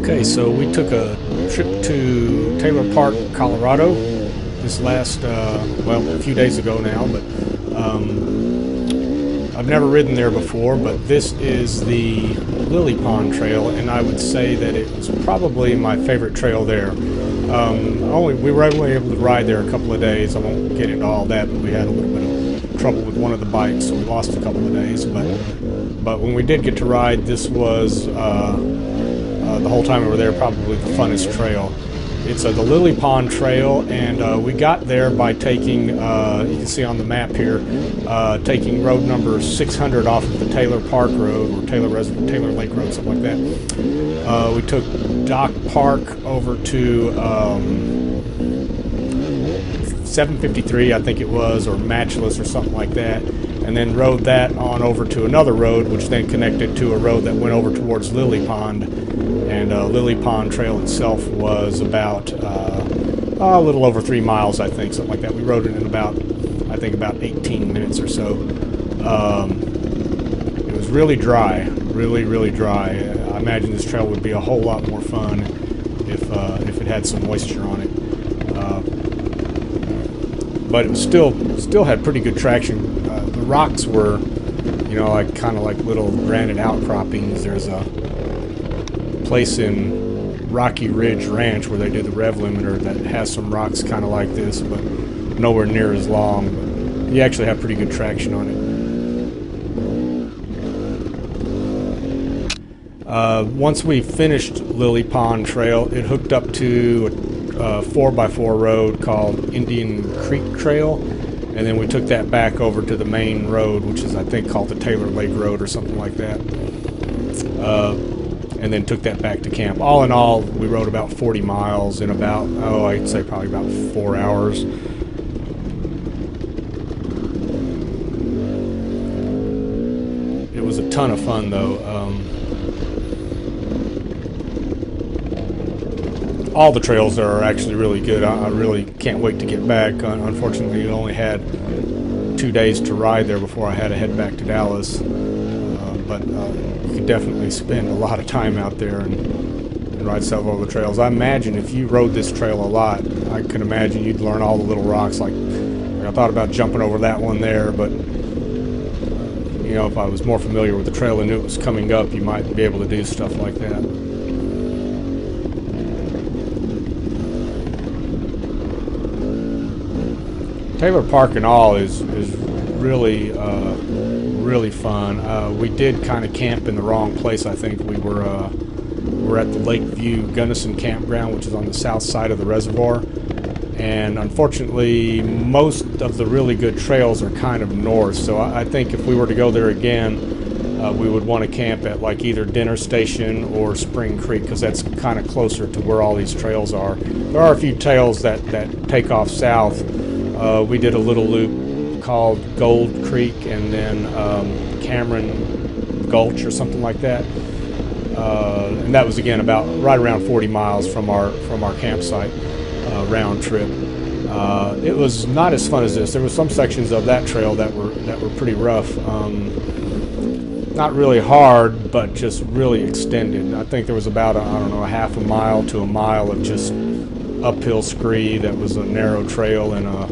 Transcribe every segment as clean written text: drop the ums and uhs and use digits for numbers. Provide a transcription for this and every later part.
Okay, so we took a trip to Taylor Park, Colorado this last, a few days ago now, but I've never ridden there before, but this is the Lily Pond Trail, and I would say that it was probably my favorite trail there. We were only able to ride there a couple of days. I won't get into all that, but we had a little bit of trouble with one of the bikes, so we lost a couple of days. But when we did get to ride, this was the whole time we were there probably the funnest trail. It's the Lily Pond Trail, and we got there by taking, you can see on the map here, taking road number 600 off of the Taylor Park Road, or Taylor Lake Road, something like that. We took Dock Park over to 753, I think it was, or Matchless or something like that, and then rode that on over to another road, which then connected to a road that went over towards Lily Pond. And Lily Pond Trail itself was about a little over 3 miles, I think, something like that. We rode it in about 18 minutes or so. It was really dry, really dry. I imagine this trail would be a whole lot more fun if it had some moisture on it. But it was still had pretty good traction. The rocks were, kind of like little granite outcroppings. There's a place in Rocky Ridge Ranch where they do the rev limiter that has some rocks kind of like this, but nowhere near as long. But you actually have pretty good traction on it. Once we finished Lily Pond Trail, it hooked up to a 4x4 road called Indian Creek Trail, and then we took that back over to the main road, which is I think called the Taylor Lake Road or something like that. And then took that back to camp. All in all, we rode about 40 miles in about, I'd say probably about 4 hours. It was a ton of fun, though. All the trails there are actually really good. I really can't wait to get back. Unfortunately, I only had 2 days to ride there before I had to head back to Dallas. But you could definitely spend a lot of time out there and ride several of the trails. I imagine if you rode this trail a lot, I can imagine you'd learn all the little rocks. Like I thought about jumping over that one there, but if I was more familiar with the trail and knew it was coming up, you might be able to do stuff like that. Taylor Park and all is really really fun. We did kind of camp in the wrong place. I think we were at the Lakeview Gunnison Campground, which is on the south side of the reservoir, and unfortunately most of the really good trails are kind of north, so I think if we were to go there again, we would want to camp at like either Dinner Station or Spring Creek, because that's kind of closer to where all these trails are. There are a few trails that take off south. We did a little loop called Gold Creek, and then Cameron Gulch or something like that, and that was again about right around 40 miles from our campsite round trip. It was not as fun as this. There were some sections of that trail that were pretty rough, not really hard, but just really extended. I think there was about a half a mile to a mile of just uphill scree that was a narrow trail and a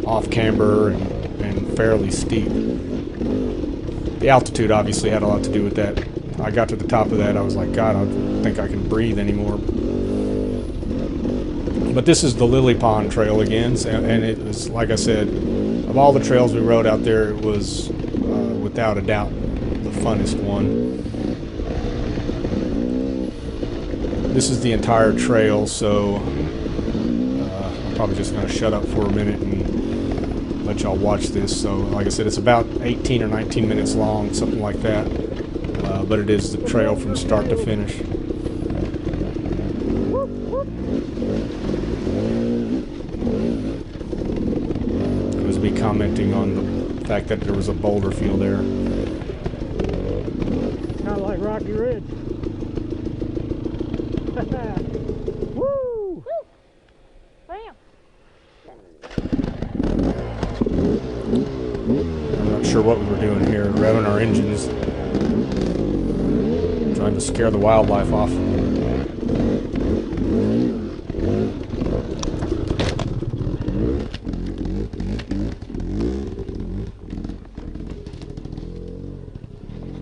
off camber and fairly steep. The altitude obviously had a lot to do with that. I got to the top of that, I was like, God, I don't think I can breathe anymore. But this is the Lily Pond Trail again, and it was, like I said, of all the trails we rode out there, it was without a doubt the funnest one. This is the entire trail, so I'm probably just going to shut up for a minute and let y'all watch this. So like I said, it's about 18 or 19 minutes long, something like that, but it is the trail from start to finish. It was me commenting on the fact that there was a boulder field there. Kind of like Rocky Ridge. Woo! Bam! I'm not sure what we were doing here, revving our engines, trying to scare the wildlife off.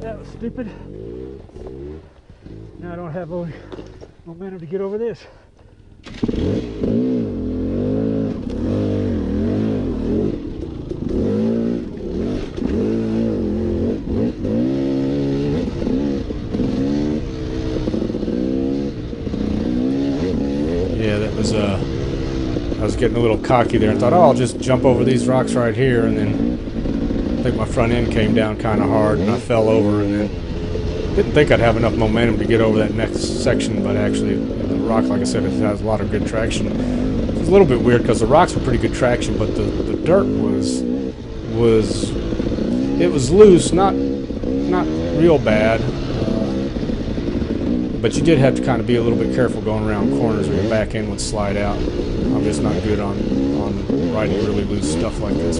That was stupid. Now I don't have momentum to get over this. Yeah, that was I was getting a little cocky there and thought, oh, I'll just jump over these rocks right here, and then I think my front end came down kind of hard and I fell over, and then didn't think I'd have enough momentum to get over that next section, but actually the rock, like I said, it has a lot of good traction. It was a little bit weird because the rocks were pretty good traction, but the dirt was it was loose, not real bad, but you did have to kind of be a little bit careful going around corners where your back end would slide out. I'm just not good on riding really loose stuff like this.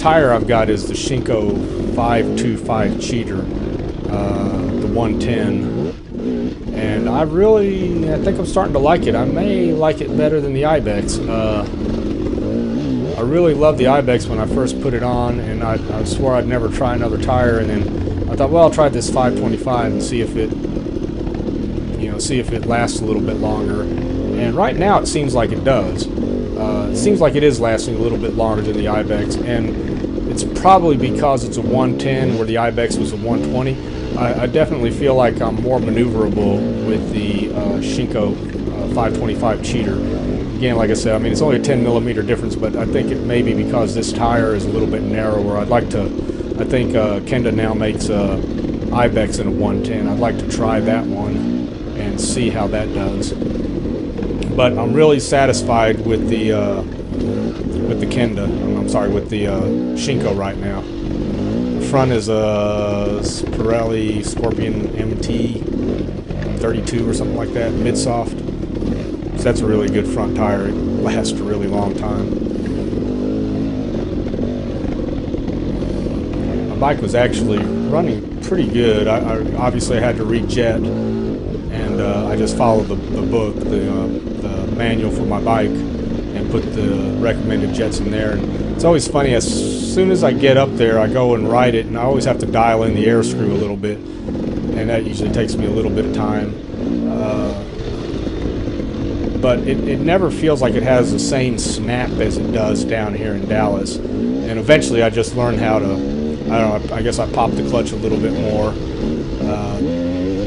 Tire I've got is the Shinko 525 Cheater, the 110, and I think I'm starting to like it. I may like it better than the Ibex. I really loved the Ibex when I first put it on, and I swore I'd never try another tire, and then I thought, well, I'll try this 525 and see if it lasts a little bit longer. And right now it seems like it does. It seems like it is lasting a little bit longer than the Ibex, and it's probably because it's a 110 where the Ibex was a 120. I definitely feel like I'm more maneuverable with the Shinko 525 Cheater. Again, like I said, I mean, it's only a 10 millimeter difference, but I think it may be because this tire is a little bit narrower. I think Kenda now makes Ibex in a 110. I'd like to try that one and see how that does. But I'm really satisfied with the Kenda. I'm sorry, with the Shinko right now. The front is a Pirelli Scorpion MT 32 or something like that, mid-soft. So that's a really good front tire. It lasts a really long time. My bike was actually running pretty good. I obviously had to rejet, and I just followed the book, the manual for my bike, and put the recommended jets in there. And it's always funny, as soon as I get up there, I go and ride it, and I always have to dial in the air screw a little bit, and that usually takes me a little bit of time. But it never feels like it has the same snap as it does down here in Dallas. And eventually I just learned how to, I don't know, I guess I pop the clutch a little bit more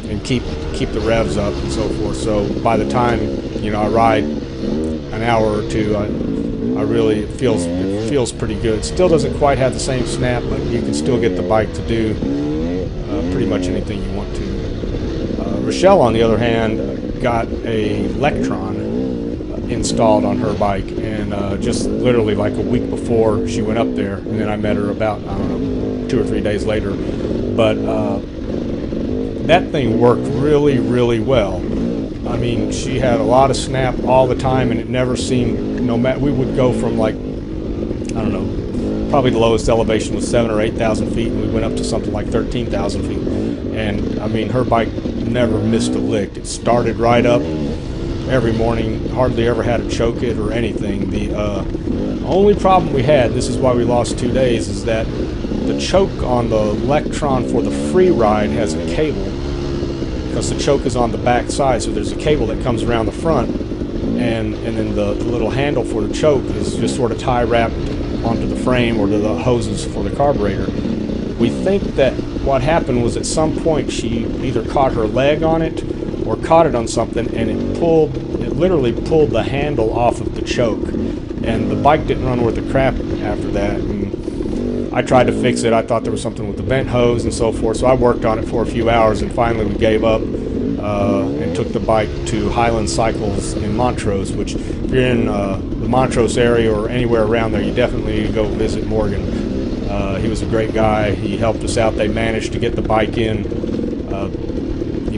and keep the revs up and so forth. So by the time, I ride an hour or two, I really, it feels pretty good. It still doesn't quite have the same snap, but you can still get the bike to do pretty much anything you want to. Rochelle, on the other hand, got a Electron installed on her bike, and just literally like a week before she went up there, and then I met her about, I don't know, 2 or 3 days later. But that thing worked really, really well. I mean, she had a lot of snap all the time, and it never seemed, no matter, we would go from like, I don't know, probably the lowest elevation was 7,000 or 8,000 feet, and we went up to something like 13,000 feet. And I mean, her bike never missed a lick. It started right up every morning, hardly ever had to choke it or anything. The only problem we had, this is why we lost 2 days, is that the choke on the Electron for the free ride has a cable, because the choke is on the back side, so there's a cable that comes around the front, and then the little handle for the choke is just sort of tie wrapped onto the frame or to the hoses for the carburetor. We think that what happened was at some point she either caught her leg on it or caught it on something, and it literally pulled the handle off of the choke, and the bike didn't run worth a crap after that. And I tried to fix it. I thought there was something with the vent hose and so forth, so I worked on it for a few hours, and finally we gave up and took the bike to Highland Cycles in Montrose, which if you're in the Montrose area or anywhere around there, you definitely need to go visit Morgan. He was a great guy. He helped us out. They managed to get the bike in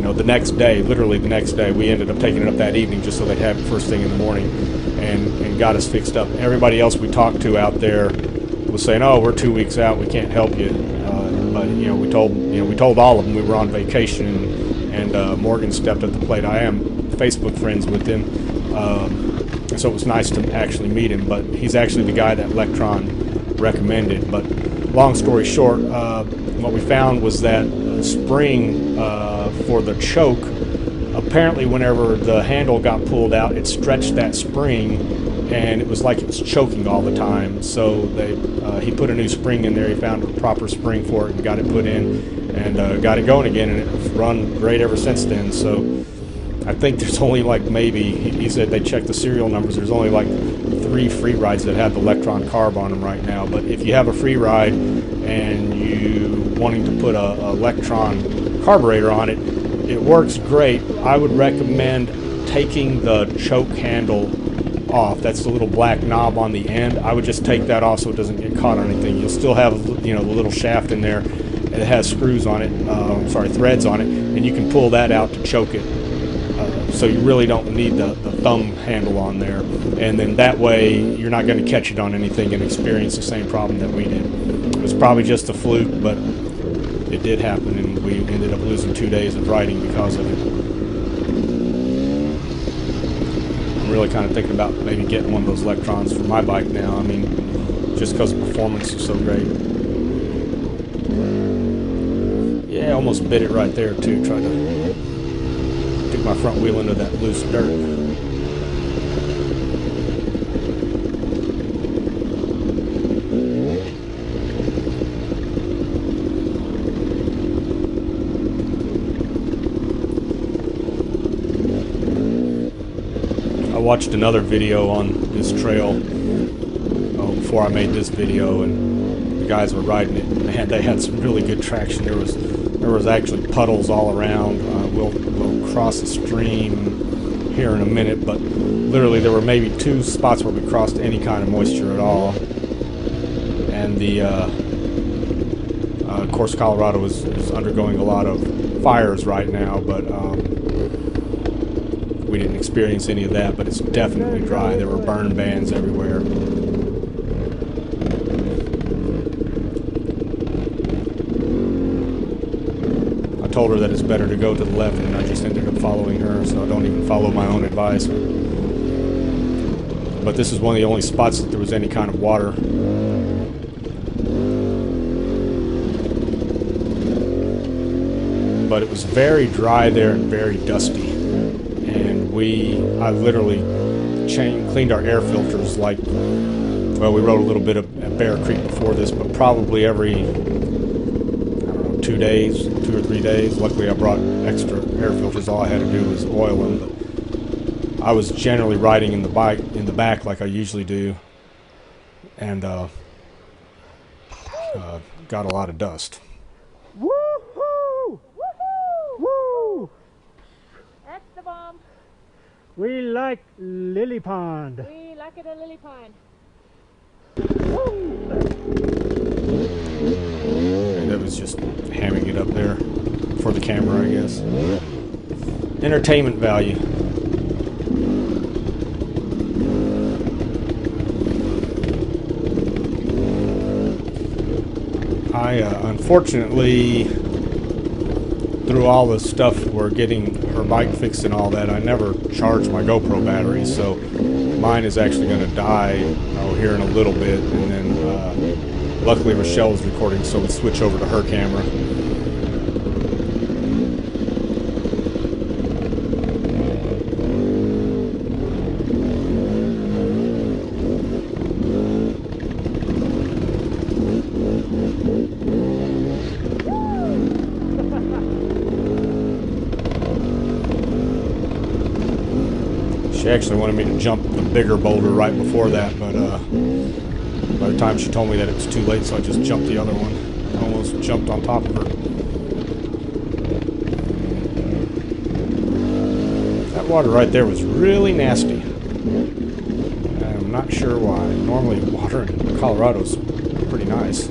the next day, literally the next day. We ended up taking it up that evening just so they'd have it first thing in the morning, and got us fixed up. Everybody else we talked to out there was saying, oh, we're 2 weeks out, we can't help you. But we told all of them we were on vacation, and Morgan stepped at the plate. I am Facebook friends with him, so it was nice to actually meet him. But he's actually the guy that Electron recommended. But long story short, what we found was that spring for the choke, apparently whenever the handle got pulled out, it stretched that spring, and it was like it was choking all the time. So he put a new spring in there. He found a proper spring for it and got it put in, and got it going again, and it's run great ever since then. So I think there's only like maybe, he said they checked the serial numbers, there's only like 3 free rides that have the Electron carb on them right now. But if you have a free ride and you wanting to put a Electron carburetor on it, it works great. I would recommend taking the choke handle off. That's the little black knob on the end. I would just take that off so it doesn't get caught on anything. You'll still have, the little shaft in there, and it has screws on it, threads on it, and you can pull that out to choke it. So you really don't need the thumb handle on there, and then that way you're not going to catch it on anything and experience the same problem that we did. It was probably just a fluke, but it did happen, and we ended up losing 2 days of riding because of it. I'm really kind of thinking about maybe getting one of those Electrons for my bike now. I mean, just because the performance is so great. Yeah, almost bit it right there too. Tried to stick my front wheel into that loose dirt. I watched another video on this trail before I made this video, and the guys were riding it, and they had some really good traction. There was actually puddles all around. We'll cross the stream here in a minute, but literally there were maybe 2 spots where we crossed any kind of moisture at all. And the of course, Colorado is undergoing a lot of fires right now, but we didn't experience any of that. But it's definitely dry. There were burn bans everywhere. I told her that it's better to go to the left, and I just ended up following her, so I don't even follow my own advice. But this is one of the only spots that there was any kind of water. But it was very dry there and very dusty. And I literally cleaned our air filters we rode a little bit at Bear Creek before this, but probably every, 2 days, 2 or 3 days. Luckily I brought extra air filters. All I had to do was oil them. But I was generally riding in the back like I usually do, and got a lot of dust. Woohoo! Woo! That's the bomb. We like Lily Pond. We like it at Lily Pond. And that was just hamming it up there for the camera, I guess. Entertainment value. I unfortunately, through all the stuff we're getting her bike fixed and all that, I never charged my GoPro battery, so mine is actually going to die here in a little bit, and then luckily Rochelle was recording, so we switch over to her camera. She actually wanted me to jump the bigger boulder right before that, but by the time she told me that it was too late, so I just jumped the other one. I almost jumped on top of her. That water right there was really nasty. I'm not sure why. Normally water in Colorado is pretty nice.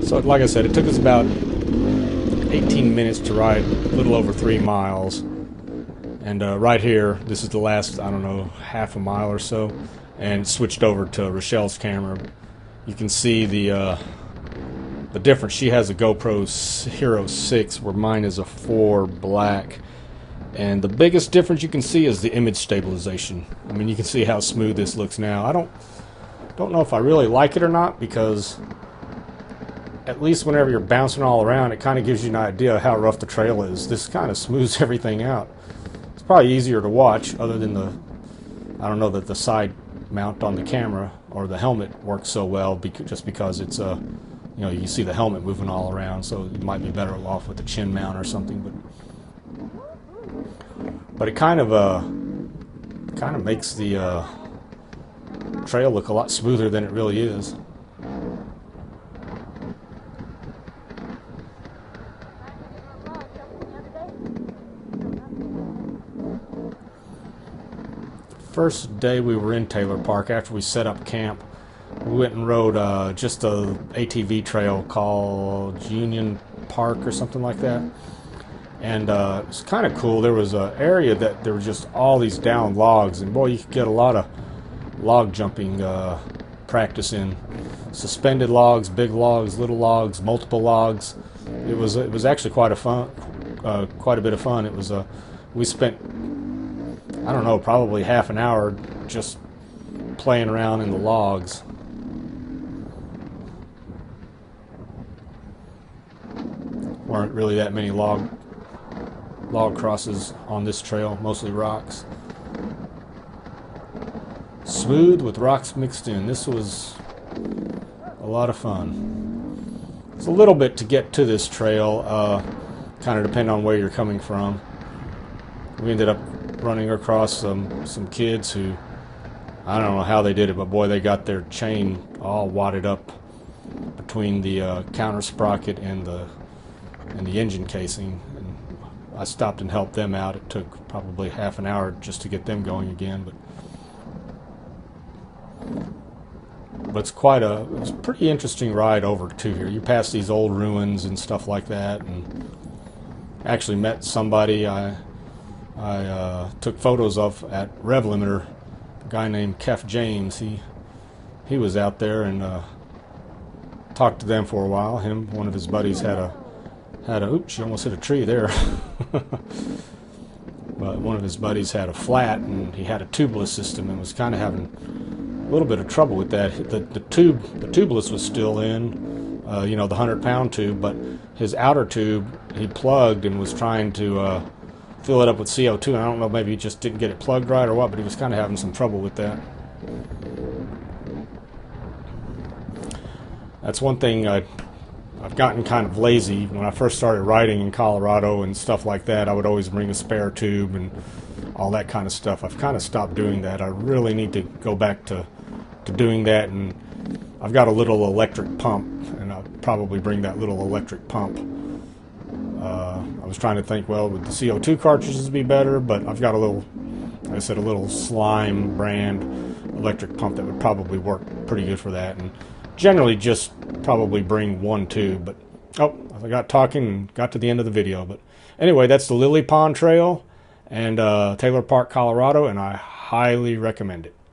So like I said, it took us about 18 minutes to ride a little over 3 miles. And right here, this is the last, I don't know, half a mile or so, and switched over to Rochelle's camera. You can see the difference. She has a GoPro Hero 6, where mine is a 4 black. And the biggest difference you can see is the image stabilization. I mean, you can see how smooth this looks now. I don't know if I really like it or not, because at least whenever you're bouncing all around, it kind of gives you an idea of how rough the trail is. This kind of smooths everything out. It's probably easier to watch, other than I don't know that the side mount on the camera or the helmet works so well, just because it's you know, you see the helmet moving all around, so you might be better off with the chin mount or something. But it kind of makes the trail look a lot smoother than it really is. First day we were in Taylor Park, after we set up camp, we went and rode just a ATV trail called Union Park or something like that. And it's kind of cool. There was an area that there were just all these down logs, and boy, you could get a lot of log jumping practice in. Suspended logs, big logs, little logs, multiple logs. It was actually quite a bit of fun. It was we spent, I don't know, probably half an hour just playing around in the logs. Weren't really that many log crosses on this trail, mostly rocks. Smooth with rocks mixed in. This was a lot of fun. It's a little bit to get to this trail, kind of depending on where you're coming from. We ended up running across some kids who, I don't know how they did it, but boy, they got their chain all wadded up between the counter sprocket and the engine casing. And I stopped and helped them out. It took probably half an hour just to get them going again, but it's it's a pretty interesting ride over to here. You pass these old ruins and stuff like that, and actually met somebody I took photos of at Rev Limiter, a guy named Kef James. He was out there, and talked to them for a while. One of his buddies had a oops, you almost hit a tree there. But one of his buddies had a flat, and he had a tubeless system, and was kind of having a little bit of trouble with that. The tubeless was still in, you know, the 100-pound tube, but his outer tube he plugged and was trying to fill it up with CO2. And I don't know, maybe he just didn't get it plugged right or what, but he was kind of having some trouble with that. That's one thing I've gotten kind of lazy. When I first started riding in Colorado and stuff like that, I would always bring a spare tube and all that kind of stuff. I've kind of stopped doing that. I really need to go back to doing that, and I've got a little electric pump, and I'll probably bring that little electric pump. I was trying to think, well, would the CO2 cartridges be better? But I've got a little, like I said, a little Slime brand electric pump that would probably work pretty good for that, and generally just probably bring one tube. But I got talking and got to the end of the video. But anyway, that's the Lily Pond Trail and Taylor Park, Colorado, and I highly recommend it.